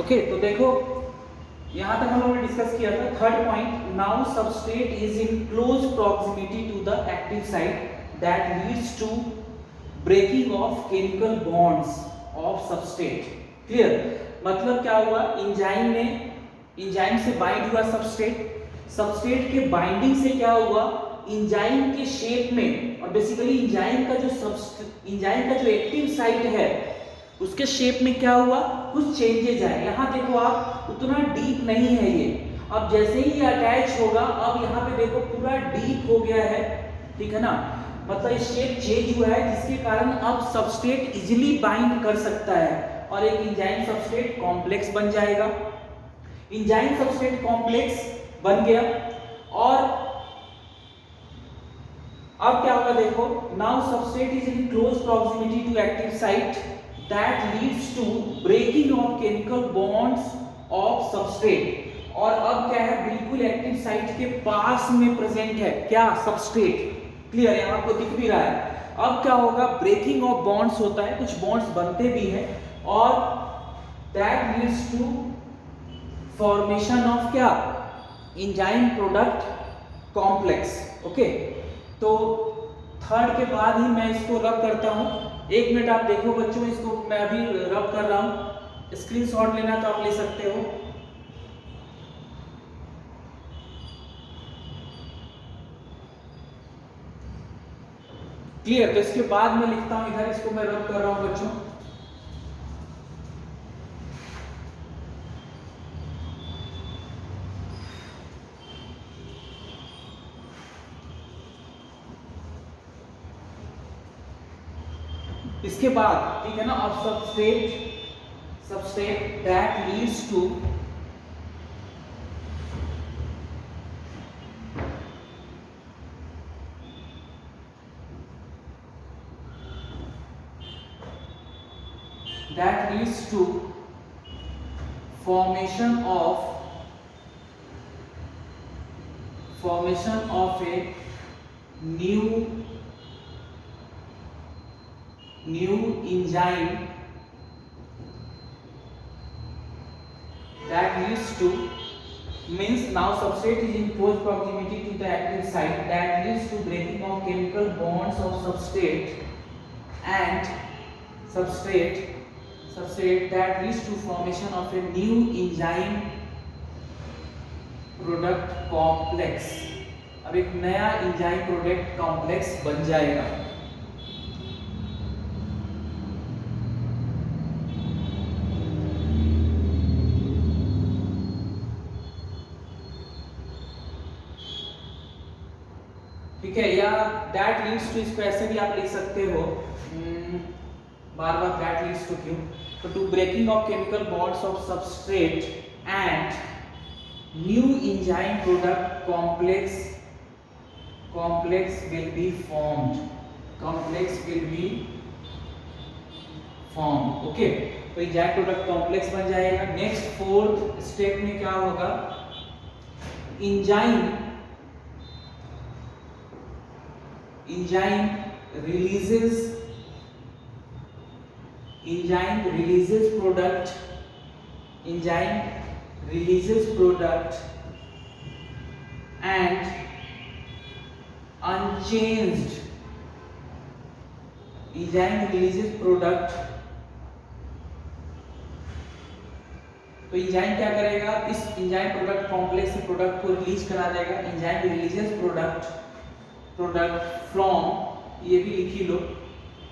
Okay, तो देखो यहां तक हम लोगों ने डिस्कस किया था। Third point, now substrate is in close proximity to the active site that leads to breaking of chemical bonds of substrate. Clear? मतलब क्या हुआ, इंजाइम से बाइंड हुआ सबस्ट्रेट के बाइंडिंग से क्या हुआ, इंजाइम के शेप में, और बेसिकली इंजाइम का जो एक्टिव साइट है उसके शेप में क्या हुआ, कुछ चेंजेज आए। यहां देखो आप, उतना डीप नहीं है ये, अब जैसे ही ये अटैच होगा, अब यहाँ पे देखो पूरा डीप हो गया है, ठीक है ना, मतलब शेप चेंज हुआ है, जिसके कारण अब सबस्ट्रेट इजीली बाइंड कर सकता है और एक इंजाइम सबस्ट्रेट कॉम्प्लेक्स बन जाएगा। इंजाइम सबस्ट्रेट कॉम्प्लेक्स बन गया, और अब क्या होगा देखो, now substrate is in close proximity to active site that leads to breaking of chemical bonds of substrate. और अब क्या है, बिल्कुल एक्टिव साइट के पास में प्रेजेंट है क्या, सबस्ट्रेट। क्लियर है, आपको दिख भी रहा है। अब क्या होगा, ब्रेकिंग ऑफ बॉन्ड्स होता है, कुछ बॉन्ड्स बनते भी हैं, और that leads to formation of क्या, इंजाइम प्रोडक्ट कॉम्प्लेक्स। ओके, तो थर्ड के बाद ही मैं इसको रब करता हूं। एक मिनट आप देखो बच्चों, इसको मैं अभी रब कर रहा हूं, स्क्रीनशॉट लेना तो आप ले सकते हो। क्लियर? तो इसके बाद मैं लिखता हूं इधर, इसको मैं रब कर रहा हूं बच्चों। इसके बाद ठीक है ना, अब substrate that leads to formation of a new enzyme that leads to, means now substrate is in close proximity to the active site that leads to breaking of chemical bonds of substrate and substrate that leads to formation of a new enzyme product complex. अब एक नया enzyme product complex बन जाएगा। ठीक है, या that leads to, इसको ऐसे भी आप लिख सकते हो, बार बार दैट लीड्स टू क्यों, तो to breaking of chemical bonds of substrate and new enzyme product complex will be formed, okay. तो enzyme product complex बन जाएगा। नेक्स्ट फोर्थ स्टेप में क्या होगा, enzyme releases product and unchanged enzyme releases product। तो enzyme क्या करेगा, इस एंजाइम प्रोडक्ट कॉम्प्लेक्स से प्रोडक्ट को रिलीज करा देगा। एंजाइम रिलीजेस प्रोडक्ट फ्रॉम, ये भी लिख ही लो,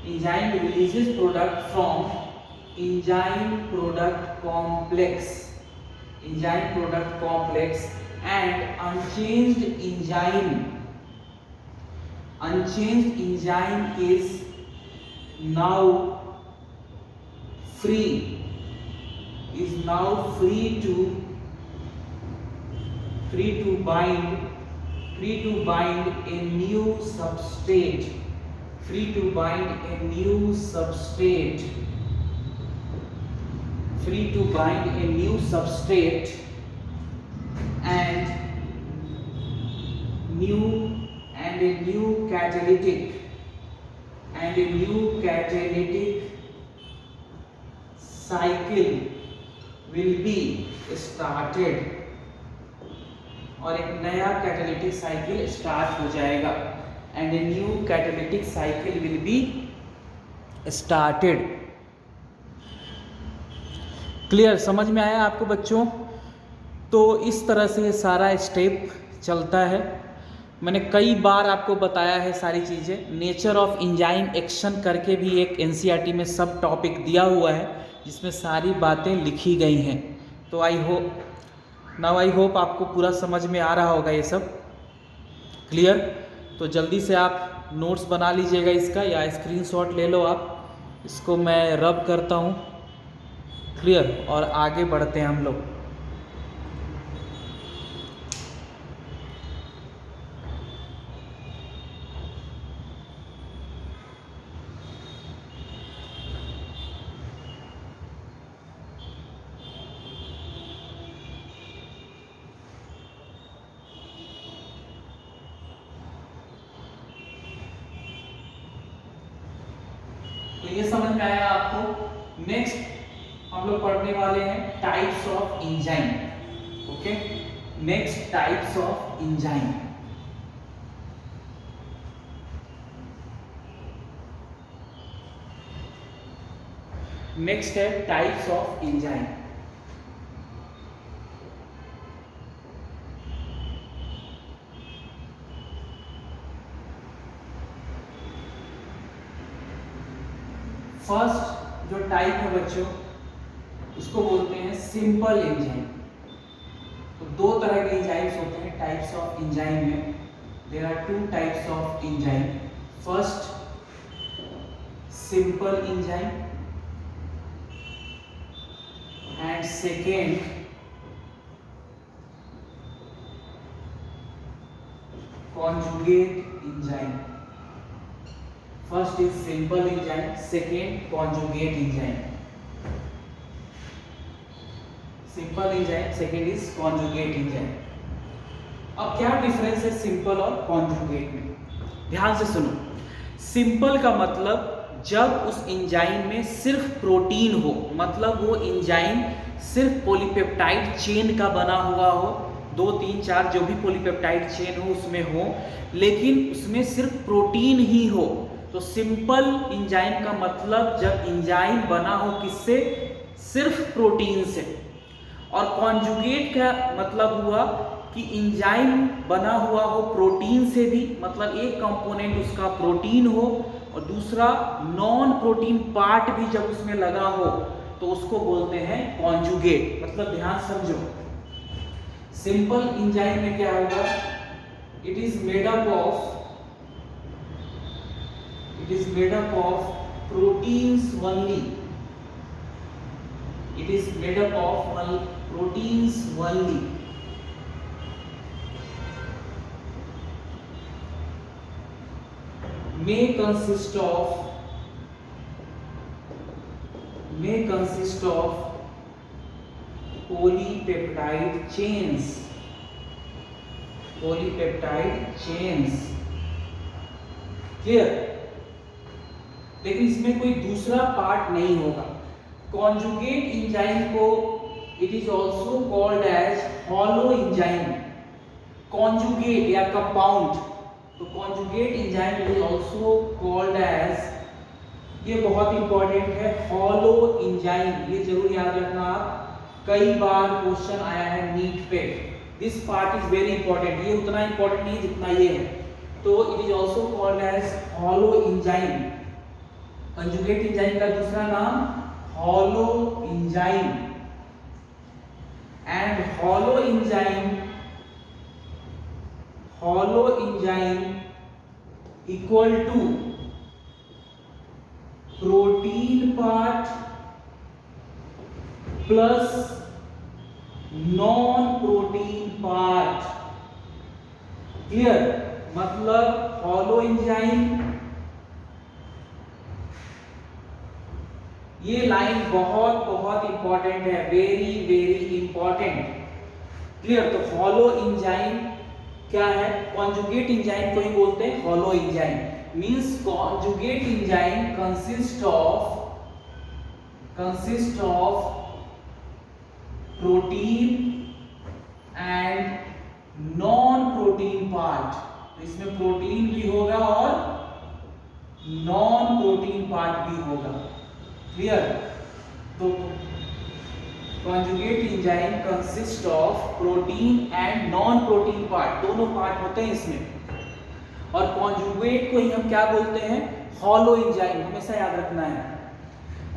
enzyme releases product from enzyme product complex and unchanged enzyme is now free to bind a new substrate and a new catalytic cycle will be started, और एक नया कैटालिटिक साइकिल स्टार्ट हो जाएगा, and a new catalytic cycle will be started. Clear, समझ में आया आपको बच्चों? तो इस तरह से ये सारा स्टेप चलता है। मैंने कई बार आपको बताया है सारी चीज़ें। नेचर ऑफ एंजाइम एक्शन करके भी एक एनसीईआरटी में सब टॉपिक दिया हुआ है जिसमें सारी बातें लिखी गई हैं। तो आई होप आपको पूरा समझ में आ रहा होगा ये सब। क्लियर? तो जल्दी से आप नोट्स बना लीजिएगा इसका, या स्क्रीनशॉट ले लो आप। इसको मैं रब करता हूँ। क्लियर? और आगे बढ़ते हैं हम लोग। तो ये समझ में आया आपको। नेक्स्ट हम लोग पढ़ने वाले हैं types of enzyme. Okay, next types of enzyme. Next है टाइप्स ऑफ एंजाइम। फर्स्ट जो टाइप है बच्चों, उसको बोलते हैं सिंपल एंजाइम। तो दो तरह के एंजाइम्स होते हैं टाइप्स ऑफ एंजाइम में। There are two types of enzyme. First simple enzyme, and second conjugate enzyme. First is simple enzyme, second conjugate enzyme. Simple enzyme, second is conjugate enzyme. अब क्या difference है simple और conjugate में? ध्यान से सुनो। Simple का मतलब जब उस एंजाइम में सिर्फ प्रोटीन हो, मतलब वो एंजाइम सिर्फ पॉलीपेप्टाइड चेन का बना हुआ हो, 2, 3, 4 जो भी पॉलीपेप्टाइड चेन हो उसमें हो, लेकिन उसमें सिर्फ प्रोटीन ही हो। तो सिंपल एंजाइम का मतलब जब एंजाइम बना हो किससे? सिर्फ प्रोटीन से। और कॉन्जुगेट का मतलब हुआ कि एंजाइम बना हुआ हो प्रोटीन से भी, मतलब एक कंपोनेंट उसका प्रोटीन हो और दूसरा नॉन प्रोटीन पार्ट भी जब उसमें लगा हो, तो उसको बोलते हैं कॉन्जुगेट। मतलब ध्यान समझो, सिंपल एंजाइम में क्या होगा? It is made up of proteins only. It is made up of proteins only. May consist of polypeptide chains. Clear? लेकिन इसमें कोई दूसरा पार्ट नहीं होगा। कॉन्जुगेट एंजाइम को it is also called as holoenzyme. Conjugate या compound, तो conjugate enzyme it is also called as, ये बहुत इंपॉर्टेंट है, हॉलो एंजाइम। ये जरूर याद रखना आप, कई बार क्वेश्चन आया है नीट पे। This part is very important. ये उतना इंपॉर्टेंट नहीं जितना ये है। तो it is also called as holoenzyme. Conjugate enzyme का दूसरा नाम holoenzyme. And hollow enzyme equal to protein part plus non protein part. Clear? मतलब हॉलो एंजाइम, ये लाइन बहुत बहुत इंपॉर्टेंट है, वेरी वेरी इंपॉर्टेंट। क्लियर? तो holoenzyme क्या है? कॉन्जुगेट एंजाइम को ही बोलते हैं holoenzyme. Means conjugate enzyme consist of protein and non protein part. तो इसमें प्रोटीन भी होगा और नॉन प्रोटीन पार्ट भी होगा। क्लियर? तो conjugate enzyme consist of protein and non protein part, दोनों पार्ट होते हैं इसमें। और कॉन्जुगेट को ही हम क्या बोलते हैं? हॉलो एंजाइम, हमेशा याद रखना है।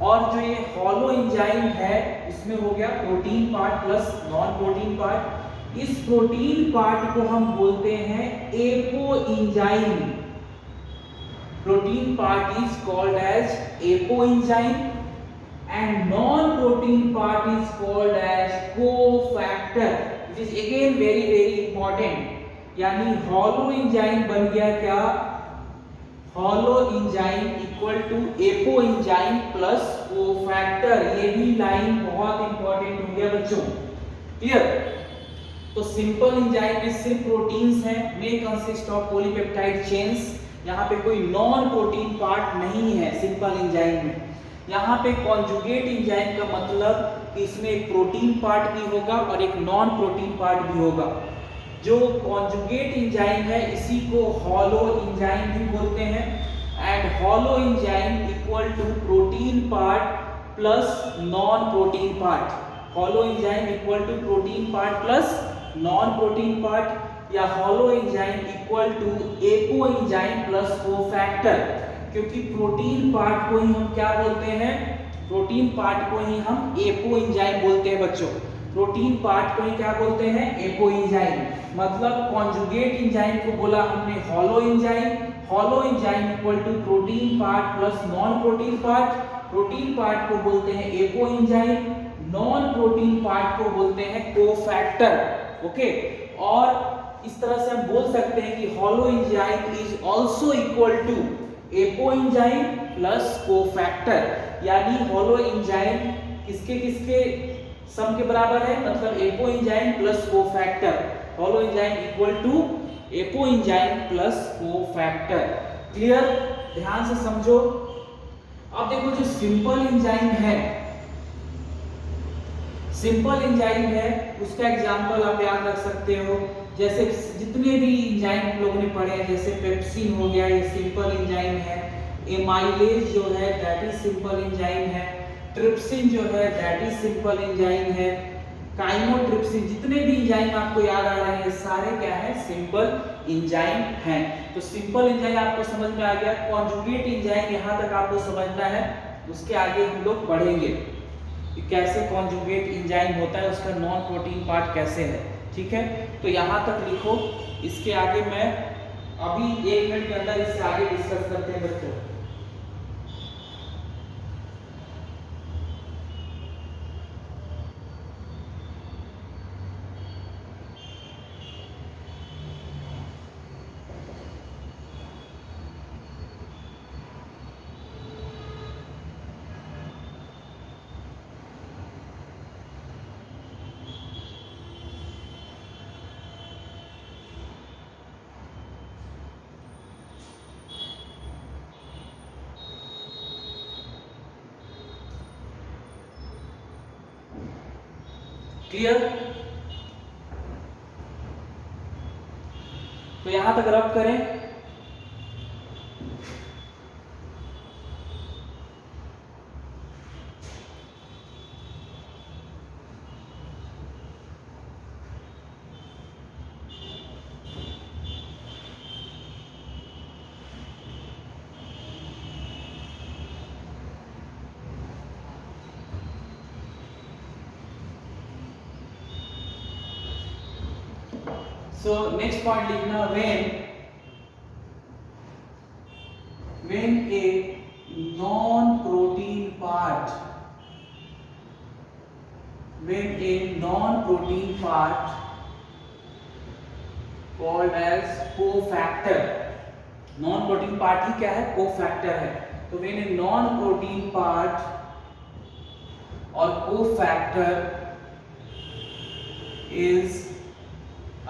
और जो ये हॉलो एंजाइम है इसमें हो गया protein part plus non protein part. इस प्रोटीन पार्ट को हम बोलते हैं apoenzyme. Protein part is called as apoenzyme and non-protein part is called as cofactor, which is again very very important। यानी हॉलो एंजाइम बन गया क्या? Hollow enzyme equal to apo enzyme plus cofactor. ये भी line बहुत important हो गया बच्चों। क्लियर? तो सिंपल एंजाइम में सिर्फ प्रोटीन्स हैं, मे कंसिस्ट ऑफ पॉलीपेप्टाइड चेन्स। यहाँ पे कोई नॉन प्रोटीन पार्ट नहीं है सिंपल एंजाइम में। यहाँ पे कॉन्जुगेट एंजाइम का मतलब कि इसमें एक प्रोटीन पार्ट भी होगा और एक नॉन प्रोटीन पार्ट भी होगा। जो कॉन्जुगेट एंजाइम है इसी को हॉलो एंजाइम भी बोलते हैं। And hollow enzyme equal to protein part plus non protein part. Holo enzyme equal to protein part plus non protein part, या holo enzyme equal to apo enzyme plus cofactor. क्योंकि protein part को ही हम क्या बोलते हैं? Protein part को ही हम एपो एंजाइम बोलते हैं बच्चों। प्रोटीन पार्ट को ही क्या बोलते हैं? Apoenzyme. मतलब कॉन्जुगेट एंजाइम को बोला हमने holoenzyme. Hollow enzyme equal to protein part plus non protein part. Protein part को बोलते हैं apoenzyme, non protein part को बोलते हैं कोफैक्टर। ओके, और इस तरह से हम बोल सकते हैं कि holoenzyme is also equal to apo enzyme plus cofactor. यानी हॉलो एंजाइम किसके किसके सम के बराबर है? मतलब apo enzyme plus cofactor. Hollow enzyme equal to apo enzyme plus cofactor. Clear? ध्यान से समझो। अब देखो जो सिंपल एंजाइम है, सिंपल एंजाइम है उसका एग्जांपल आप याद रख सकते हो। जैसे जितने भी एंजाइम हम लोगों ने पढ़े हैं, जैसे पेप्सिन हो गया, ये सिंपल एंजाइम है। एमाइलेज जो है दैट इज सिंपल एंजाइम है। ट्रिप्सिन जो है दैट इज सिंपल एंजाइम है। काइमोट्रिप्सिन, जितने भी एंजाइम आपको याद आ रहे हैं सारे क्या है? सिंपल एंजाइम हैं। तो सिंपल एंजाइम आपको समझ में आ गया। कॉन्जुगेट एंजाइम यहाँ तक आपको समझना है, उसके आगे हम लोग बढ़ेंगे कि कैसे कॉन्जुगेट एंजाइम होता है, उसका नॉन प्रोटीन पार्ट कैसे है। ठीक है, तो यहाँ तक लिखो। इसके आगे मैं अभी 1 मिनट के अंदर इससे आगे डिस्कस करते हैं बच्चों। क्लियर? तो यहां तक रब करें। So next point लिखना, when a non-protein part called as cofactor, non-protein part ही क्या है? cofactor है। तो when a non-protein part और cofactor is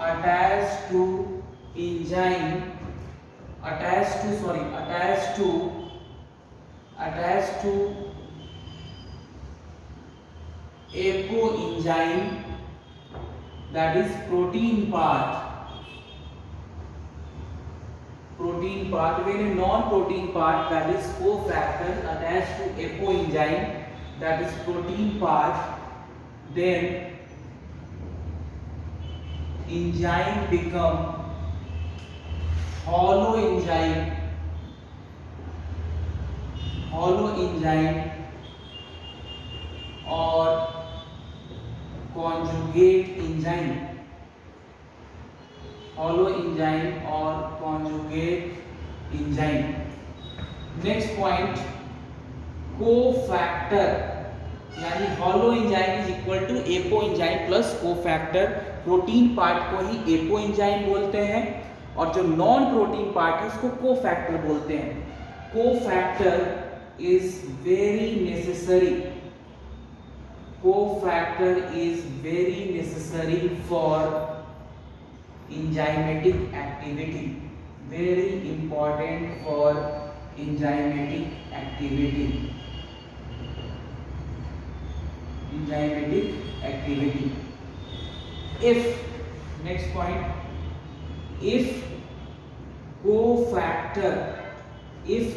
attached to apo enzyme, that is protein part, when a non-protein part, that is cofactor attached to apo enzyme, that is protein part, then enzyme become hollow enzyme or conjugate enzyme, hollow enzyme or conjugate enzyme. Next point, cofactor, यानी hollow enzyme is equal to apo enzyme plus cofactor. Protein part को ही apo enzyme बोलते हैं और जो non protein part है उसको cofactor बोलते हैं. Cofactor is very necessary. Cofactor is very necessary for enzymatic activity. Very important for enzymatic activity. Enzymatic activity. If, next point, if cofactor is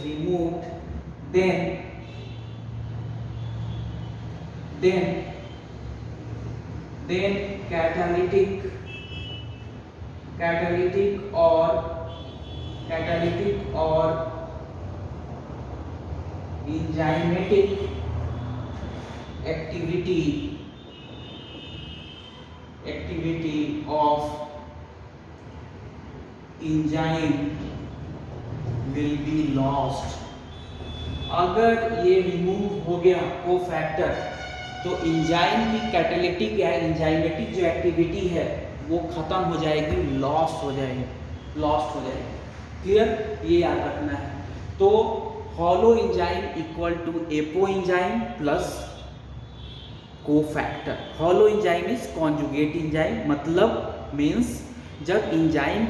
removed, then catalytic or enzymatic activity of enzyme will be lost. अगर ये remove हो गया cofactor तो enzyme की catalytic या enzymatic जो activity है वो खत्म हो जाएगी, लॉस्ट हो जाएगी. क्लियर, ये याद रखना है. तो hollow enzyme equal to apo enzyme plus cofactor. Holoenzyme is conjugate enzyme, मतलब मीन्स जब एंजाइम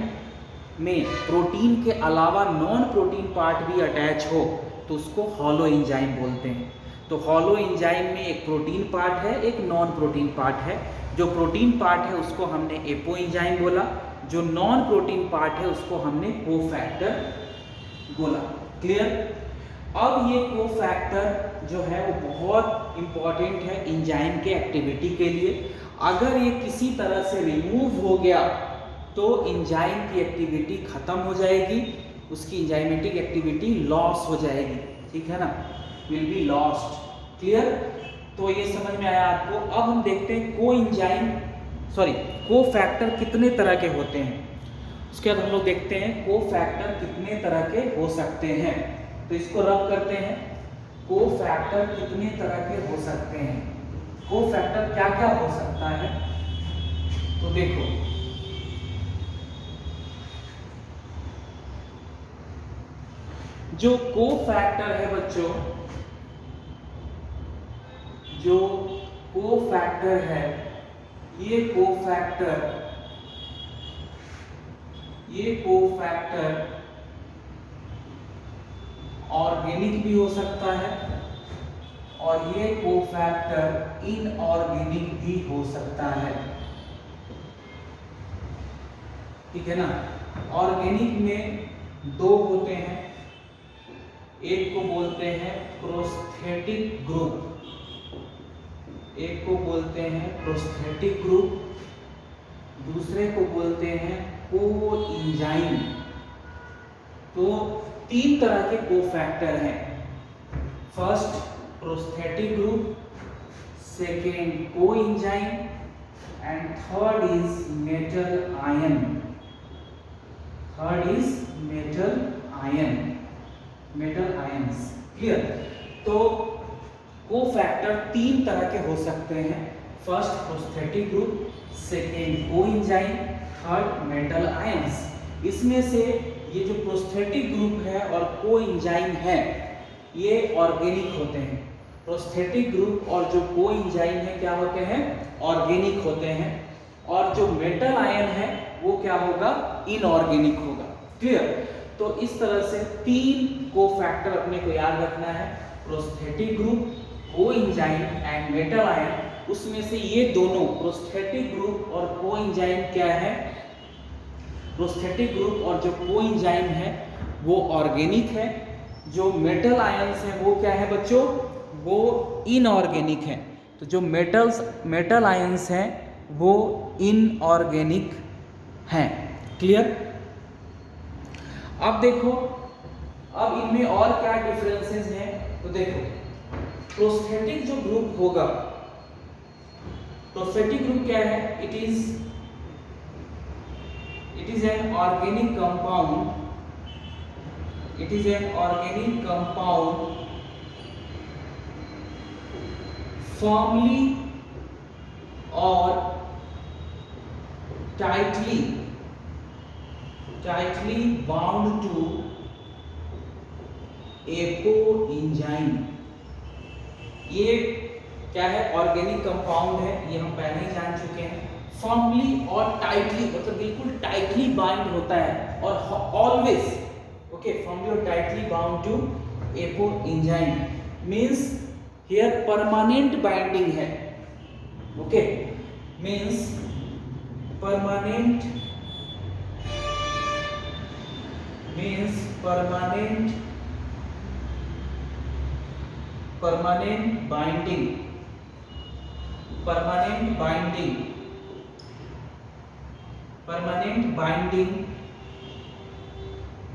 में प्रोटीन के अलावा नॉन प्रोटीन पार्ट भी अटैच हो तो उसको हॉलो एंजाइम बोलते हैं. तो हॉलो एंजाइम में एक प्रोटीन पार्ट है, एक नॉन प्रोटीन पार्ट है. जो प्रोटीन पार्ट है उसको हमने एपो एंजाइम बोला, जो नॉन प्रोटीन पार्ट है उसको हमने कोफैक्टर बोला. क्लियर. अब ये कोफैक्टर जो है वो बहुत इंपॉर्टेंट है एंजाइम के एक्टिविटी के लिए. अगर ये किसी तरह से रिमूव हो गया तो एंजाइम की एक्टिविटी खत्म हो जाएगी, उसकी एंजाइमेटिक एक्टिविटी लॉस हो जाएगी. ठीक है ना, विल बी लॉस्ट. क्लियर. तो ये समझ में आया आपको. अब हम देखते हैं कोफैक्टर कितने तरह के होते हैं. उसके बाद हम लोग देखते हैं कोफैक्टर कितने तरह के हो सकते हैं. तो इसको रब करते हैं. कोफैक्टर कितने तरह के हो सकते हैं, कोफैक्टर क्या क्या हो सकता है. तो देखो, जो कोफैक्टर है बच्चों, जो कोफैक्टर है, ये कोफैक्टर ऑर्गेनिक भी हो सकता है और ये कोफैक्टर इनऑर्गेनिक भी हो सकता है. ठीक है ना. ऑर्गेनिक में दो होते हैं, एक को बोलते हैं प्रोस्थेटिक ग्रुप, दूसरे को बोलते हैं कोएंजाइम. तो तीन तरह के कोफैक्टर हैं. First prosthetic group, second coenzyme and third is metal ions. Clear. तो कोफैक्टर तीन तरह के हो सकते हैं. First prosthetic group, second coenzyme, third metal ions. इसमें से ये जो प्रोस्थेटिक ग्रुप है और कोएंजाइम है ये ऑर्गेनिक होते हैं. प्रोस्थेटिक ग्रुप और जो कोएंजाइम है क्या होते हैं, ऑर्गेनिक होते हैं. और जो मेटल आयन है वो क्या होगा, इनऑर्गेनिक होगा. क्लियर. तो इस तरह से 3 कोफैक्टर अपने को याद रखना है, prosthetic group, coenzyme and metal ion. उसमें से ये दोनों प्रोस्थेटिक ग्रुप और कोएंजाइम क्या है, प्रोस्थेटिक ग्रुप और जो कोएंजाइम है वो ऑर्गेनिक है, जो मेटल आयंस है वो क्या है बच्चों, वो इनऑर्गेनिक है। तो जो मेटल आयंस हैं वो इनऑर्गेनिक हैं। क्लियर? अब देखो, अब इनमें और क्या डिफरेंसेस हैं, तो देखो प्रोस्थेटिक जो ग्रुप होगा, प्रोस्थेटिक ग्रुप क्या है, it is an organic compound, it is an organic compound firmly or tightly bound to apoenzyme। ये क्या है, ऑर्गेनिक कंपाउंड है, ये हम पहले ही जान चुके हैं। फर्मली और टाइटली मतलब बिल्कुल टाइटली बाइंड होता है और always okay, firmly or tightly bound to apoenzyme means here permanent binding है, okay, means permanent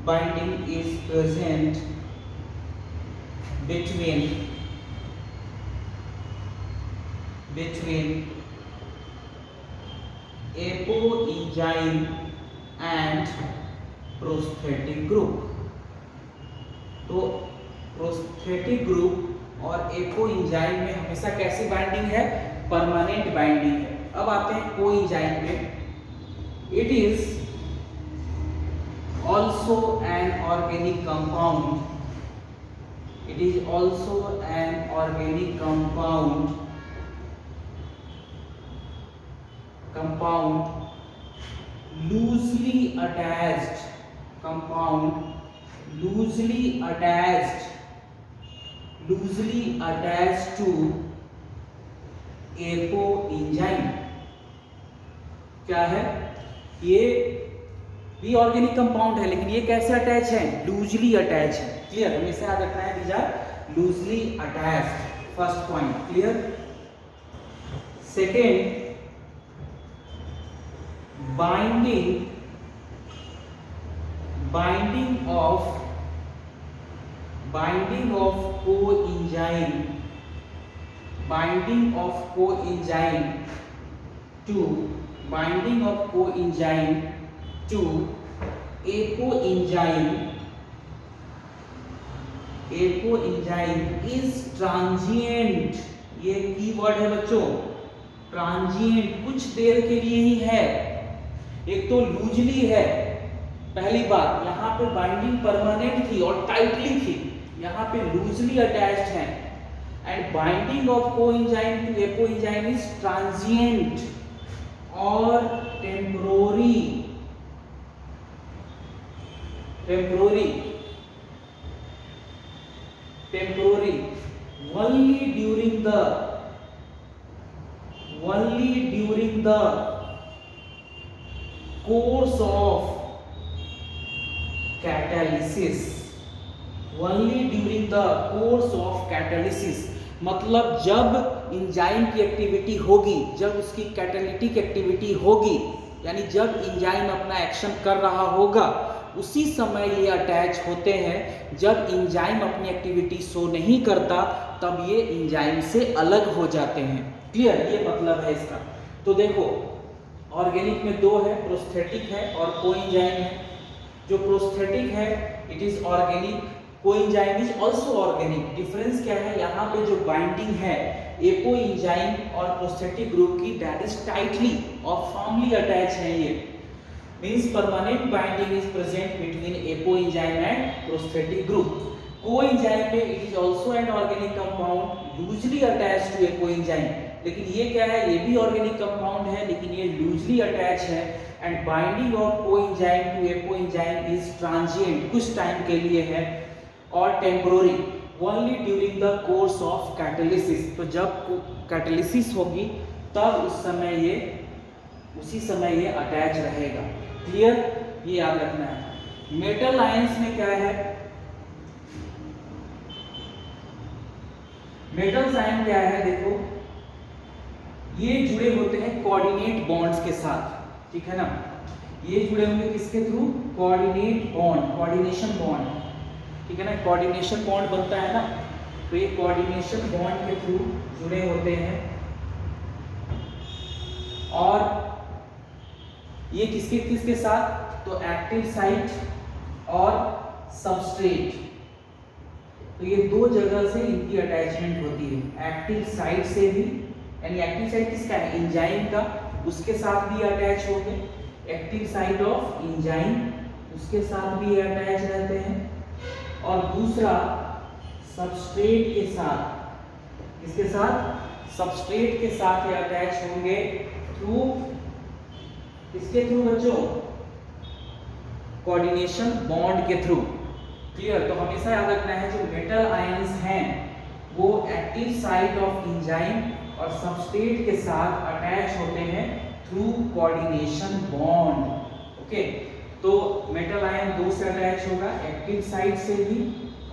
binding is present between apoenzyme and prosthetic group। तो प्रोस्थेटिक ग्रुप और एपोएंजाइम में हमेशा कैसी बाइंडिंग है, परमानेंट बाइंडिंग है। अब आते हैं कोएंजाइम पे। It is also an organic compound, it is also an organic compound loosely attached to apoenzyme। क्या है ये, भी ऑर्गेनिक कंपाउंड है लेकिन ये कैसे अटैच है, लूजली अटैच है। क्लियर? हमेशा याद रखना है, these are loosely attached. First point clear. Second, binding of coenzyme to apoenzyme is transient। ये कीवर्ड है बच्चों, ट्रांजिएंट, कुछ देर के लिए ही है। एक तो लूजली है, पहली बात, यहाँ पे बाइंडिंग परमानेंट थी और टाइटली थी, यहाँ पे लूजली अटैच्ड है। And binding of coenzyme to apoenzyme is transient और temporary only during the course of catalysis, मतलब जब इंजाइम की एक्टिविटी होगी, जब उसकी कैटालिटिक एक्टिविटी होगी, यानी जब इंजाइम अपना एक्शन कर रहा होगा, उसी समय ये अटैच होते हैं। जब इंजाइम अपनी एक्टिविटी शो नहीं करता तब ये इंजाइम से अलग हो जाते हैं। क्लियर? ये मतलब है इसका। तो देखो ऑर्गेनिक में दो है, प्रोस्थेटिक है और कोएंजाइम है। जो प्रोस्थेटिक है it is organic, coenzyme is also organic. Difference क्या है, यहाँ पे जो बाइंडिंग है एपोएंजाइम और प्रोस्थेटिक ग्रुप की, दैट इज टाइटली और फर्मली अटैच है। ये means permanent binding is present between apoenzyme and prosthetic group. Coenzyme में it is also an organic compound loosely attached to apoenzyme, लेकिन ये क्या है, ये भी ऑर्गेनिक कंपाउंड है लेकिन ये लूजली अटैच है। And binding of coenzyme to apoenzyme is transient, कुछ टाइम के लिए है, और temporary only during the course of catalysis. तो जब कैटालिसिस होगी तब उसी समय ये अटैच रहेगा। क्लियर, ये याद रखना है। मेटल आयंस में क्या है, मेटल्स आयन क्या है, देखो ये जुड़े होते हैं कोऑर्डिनेट बॉन्ड्स के साथ, ठीक है ना। ये जुड़े होंगे किसके through, coordinate bond, coordination bond, ठीक है ना। कोऑर्डिनेशन बॉन्ड बनता है ना, तो ये कोऑर्डिनेशन बॉन्ड के थ्रू जुड़े होते हैं। और ये किसके किसके साथ, तो एक्टिव साइट और सबस्ट्रेट, तो ये दो जगह से इनकी अटैचमेंट होती है। एक्टिव साइट से भी, यानी एक्टिव साइट किसका है, एंजाइम का, उसके साथ भी अटैच होंगे। एक्टिव साइट ऑफ एंजाइम, उसके साथ भी अटैच रहते हैं। और दूसरा सबस्ट्रेट के साथ, किसके साथ, सबस्ट्रेट के साथ ये अटैच होंगे थ्रू, किसके थ्रू बच्चों, कोऑर्डिनेशन बॉन्ड के थ्रू। क्लियर, तो हमेशा याद रखना है जो मेटल आयंस हैं वो एक्टिव साइट ऑफ एंजाइम और सबस्ट्रेट के साथ अटैच होते हैं थ्रू कोऑर्डिनेशन बॉन्ड। ओके, तो मेटल आयन दो से अटैच होगा, एक्टिव साइट से भी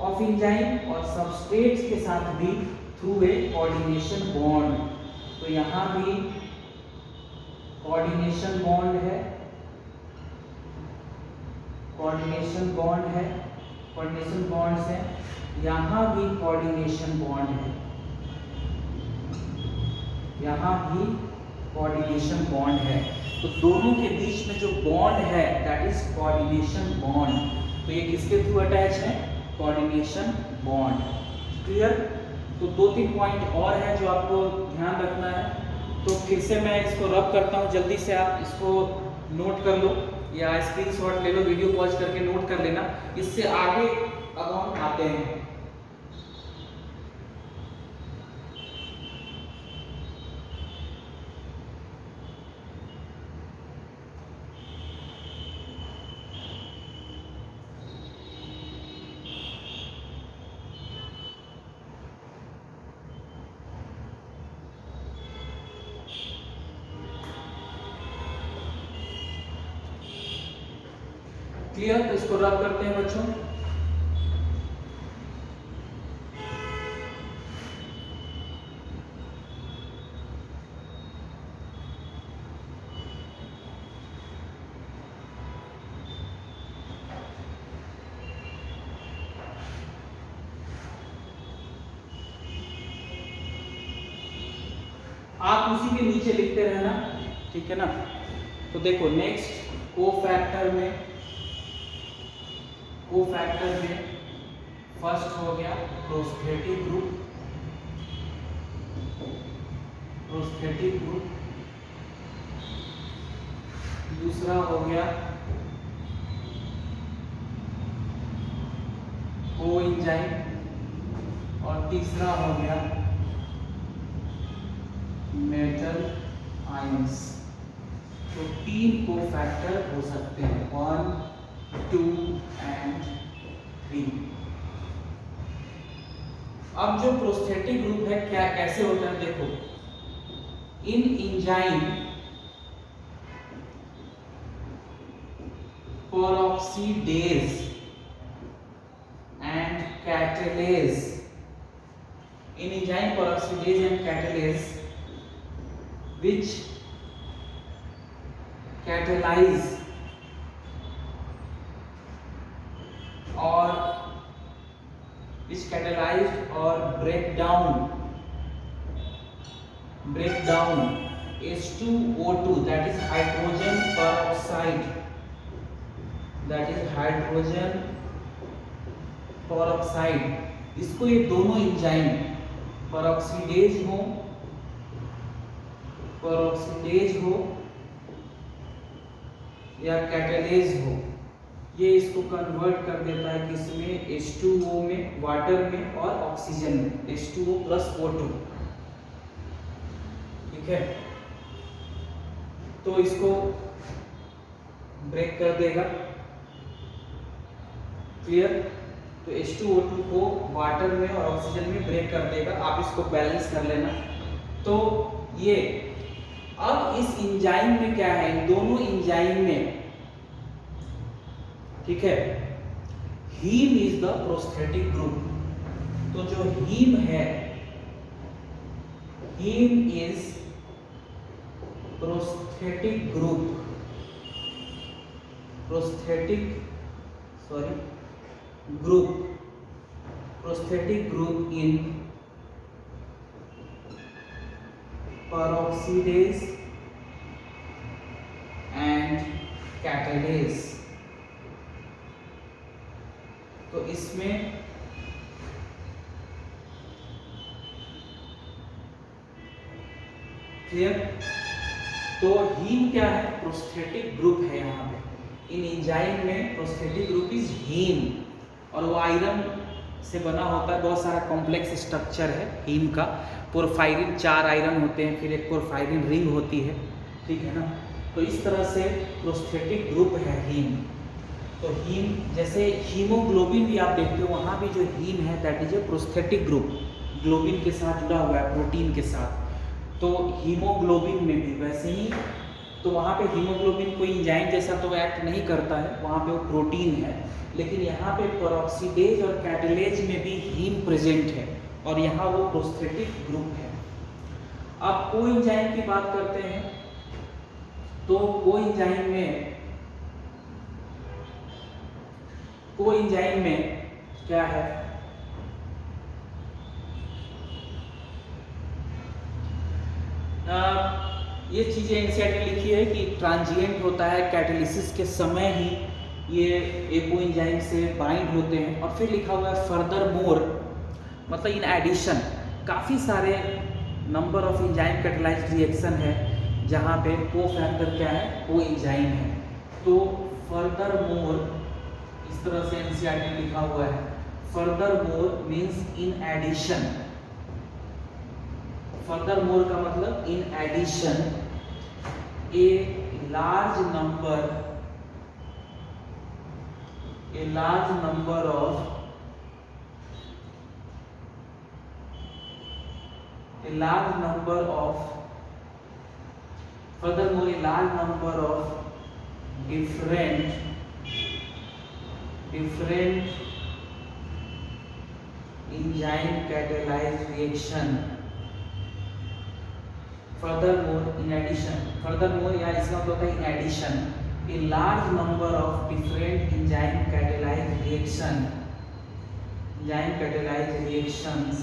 ऑफ एंजाइम और सबस्ट्रेट के साथ भी थ्रू ए कोऑर्डिनेशन बॉन्ड। तो यहाँ भी कोऑर्डिनेशन बॉन्ड है, कोऑर्डिनेशन बॉन्ड है, कोऑर्डिनेशन बॉन्ड्स है, यहाँ भी कोऑर्डिनेशन बॉन्ड है, यहाँ भी कोऑर्डिनेशन बॉन्ड है। तो दोनों के बीच में जो बॉन्ड है दैट इज कोऑर्डिनेशन बॉन्ड। तो ये किसके थ्रू अटैच है, कोऑर्डिनेशन बॉन्ड। क्लियर, तो दो तीन पॉइंट और हैं जो आपको ध्यान रखना है। तो फिर से मैं इसको रब करता हूँ, जल्दी से आप इसको नोट कर लो या स्क्रीनशॉट ले लो, वीडियो पॉज करके नोट कर लेना। इससे आगे अब हम आते हैं। क्लियर, तो इसको रब करते हैं बच्चों। आप उसी के नीचे लिखते रहना, ठीक है ना। तो देखो नेक्स्ट कोफैक्टर में फर्स्ट हो गया प्रोस्थेटिक ग्रुप, दूसरा हो गया कोएंजाइम और तीसरा हो गया मेटल आयंस। तो तीन कोफैक्टर हो सकते हैं, 1, 2 एंड 3। अब जो प्रोस्थेटिक ग्रुप है क्या कैसे होता है, देखो इन enzyme peroxidase and catalase, in enzyme peroxidase and catalase which catalyze or break down H2O2, that is hydrogen peroxide, इसको ये दोनों एंजाइम पेरोक्सीडेज हो या कैटालेज हो, ये इसको कन्वर्ट कर देता है किसमें, H2O में, वाटर में और ऑक्सीजन में, H2O plus O2। ठीक है, तो इसको ब्रेक कर देगा। क्लियर? तो H2O2 को वाटर में और ऑक्सीजन में ब्रेक कर देगा। आप इसको बैलेंस कर लेना। तो ये अब इस एंजाइम में क्या है, इन दोनों एंजाइम में, ठीक है, haem is the prosthetic group. तो जो हीम है, haem is prosthetic group, prosthetic group in peroxidase and catalase। तो इसमें क्लियर? तो हीम क्या है, प्रोस्थेटिक ग्रुप है। यहाँ पे इन एंजाइम में प्रोस्थेटिक ग्रुप इज हीम, और वो आयरन से बना होता है। बहुत सारा कॉम्प्लेक्स स्ट्रक्चर है हीम का। पोरफायरिन 4 आयरन होते हैं, फिर एक पोरफायरिन रिंग होती है, ठीक है ना। तो इस तरह से प्रोस्थेटिक ग्रुप है हीम। तो हीम, जैसे हीमोग्लोबिन भी आप देखते हो, वहाँ भी जो हीम है that is a prosthetic group, globin के साथ जुड़ा हुआ है, प्रोटीन के साथ। तो हीमोग्लोबिन में भी वैसे ही, तो वहाँ पे हीमोग्लोबिन कोई एंजाइम जैसा तो एक्ट नहीं करता है, वहाँ पे वो प्रोटीन है। लेकिन यहाँ पे पेरोक्सीडेज और कैटालेज में भी हीम प्रेजेंट है, और यहाँ वो प्रोस्थेटिक ग्रुप है। अब कोएंजाइम की बात करते हैं। तो कोएंजाइम में क्या है, ये चीजें एनसीईआरटी ने लिखी है कि ट्रांजिएंट होता है, कैटालिसिस के समय ही ये कोएंजाइम से बाइंड होते हैं। और फिर लिखा हुआ है फर्दर मोर, मतलब इन एडिशन काफ़ी सारे number of enzyme catalysed reaction है जहाँ पे कोफैक्टर क्या है, कोएंजाइम है। तो फर्दर मोर इस तरह से एनसीईआरटी में लिखा हुआ है, furthermore means in addition. Furthermore का मतलब in addition a large number of furthermore a large number of different enzyme catalyzed reaction। furthermore in addition, furthermore या इसका मतलब होता है in addition a large number of different enzyme catalyzed reactions